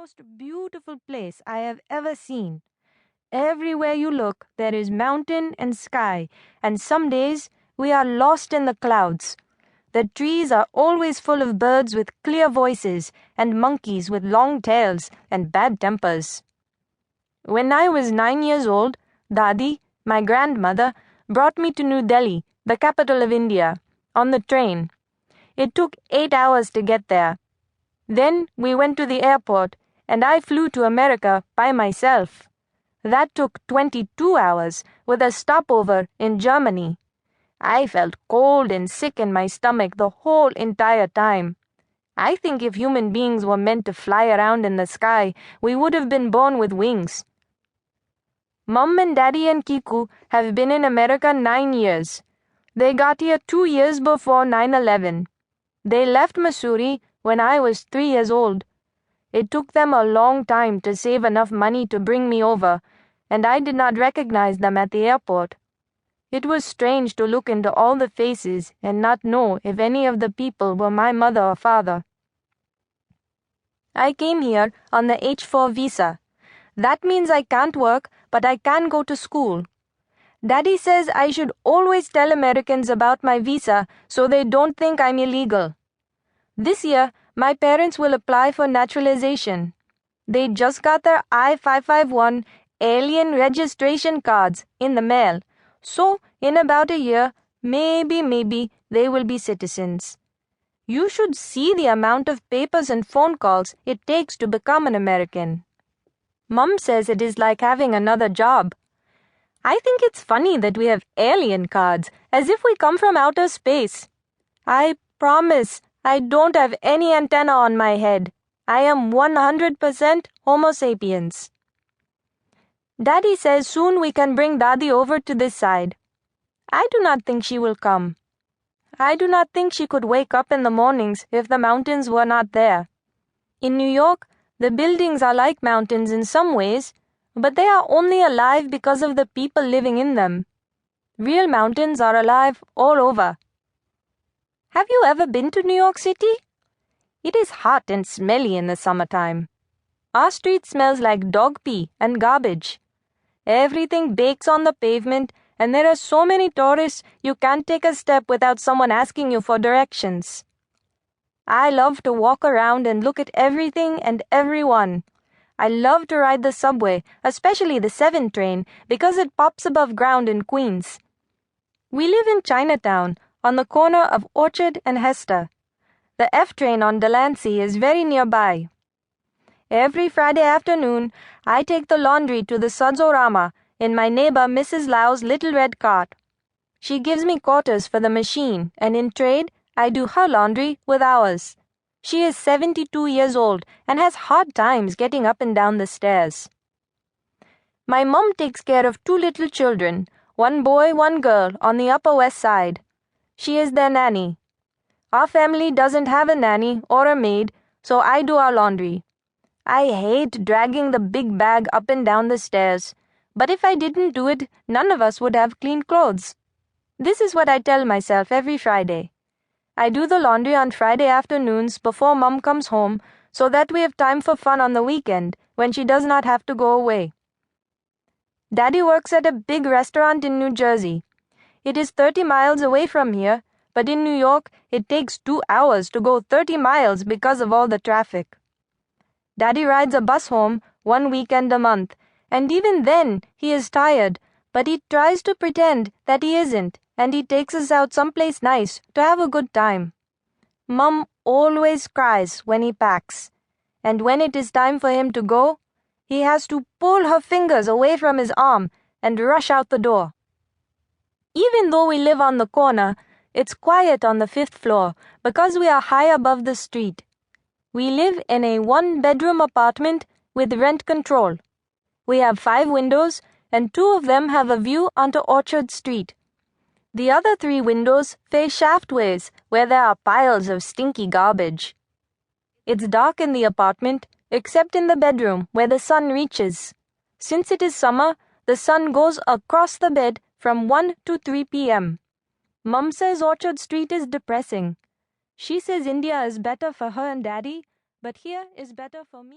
most beautiful place I have ever seen. Everywhere you look, there is mountain and sky, and some days we are lost in the clouds. The trees are always full of birds with clear voices and monkeys with long tails and bad tempers. When I was 9 years old, Dadi, my grandmother, brought me to New Delhi, the capital of India, on the train. It took 8 hours to get there. Then we went to the airport, and I flew to America by myself. That took 22 hours, with a stopover in Germany. I felt cold and sick in my stomach the whole entire time. I think if human beings were meant to fly around in the sky, we would have been born with wings. Mum and Daddy and Kiku have been in America 9 years. They got here 2 years before 9/11. They left Missouri when I was 3 years old. It took them a long time to save enough money to bring me over, and I did not recognize them at the airport. It was strange to look into all the faces and not know if any of the people were my mother or father. I came here on the H-4 visa. That means I can't work, but I can go to school. Daddy says I should always tell Americans about my visa so they don't think I'm illegal. This year, my parents will apply for naturalization. They just got their I-551 alien registration cards in the mail, so in about a year, maybe they will be citizens. You should see the amount of papers and phone calls it takes to become an American. Mum says it is like having another job. I think it's funny that we have alien cards, as if we come from outer space. I promise I don't have any antenna on my head. I am 100% Homo sapiens. Daddy says soon we can bring Dadi over to this side. I do not think she will come. I do not think she could wake up in the mornings if the mountains were not there. In New York, the buildings are like mountains in some ways, but they are only alive because of the people living in them. Real mountains are alive all over. Have you ever been to New York City? It is hot and smelly in the summertime. Our street smells like dog pee and garbage. Everything bakes on the pavement, and there are so many tourists you can't take a step without someone asking you for directions. I love to walk around and look at everything and everyone. I love to ride the subway, especially the 7 train, because it pops above ground in Queens. We live in Chinatown, on the corner of Orchard and Hester. The F train on Delancey is very nearby. Every Friday afternoon, I take the laundry to the Sudzorama in my neighbor Mrs. Lau's little red cart. She gives me quarters for the machine, and in trade, I do her laundry with ours. She is 72 years old and has hard times getting up and down the stairs. My mom takes care of 2 little children, 1 boy, 1 girl, on the Upper West Side. She is their nanny. Our family doesn't have a nanny or a maid, so I do our laundry. I hate dragging the big bag up and down the stairs, but if I didn't do it, none of us would have clean clothes. This is what I tell myself every Friday. I do the laundry on Friday afternoons before Mom comes home so that we have time for fun on the weekend when she does not have to go away. Daddy works at a big restaurant in New Jersey. It is 30 miles away from here, but in New York, it takes 2 hours to go 30 miles because of all the traffic. Daddy rides a bus home 1 weekend a month, and even then he is tired, but he tries to pretend that he isn't, and he takes us out someplace nice to have a good time. Mum always cries when he packs, and when it is time for him to go, he has to pull her fingers away from his arm and rush out the door. Even though we live on the corner, it's quiet on the 5th floor because we are high above the street. We live in a 1-bedroom apartment with rent control. We have 5 windows, and 2 of them have a view onto Orchard Street. The other 3 windows face shaftways where there are piles of stinky garbage. It's dark in the apartment, except in the bedroom where the sun reaches. Since it is summer, the sun goes across the bed from 1 to 3 p.m. Mum says Orchard Street is depressing. She says India is better for her and Daddy, but here is better for me.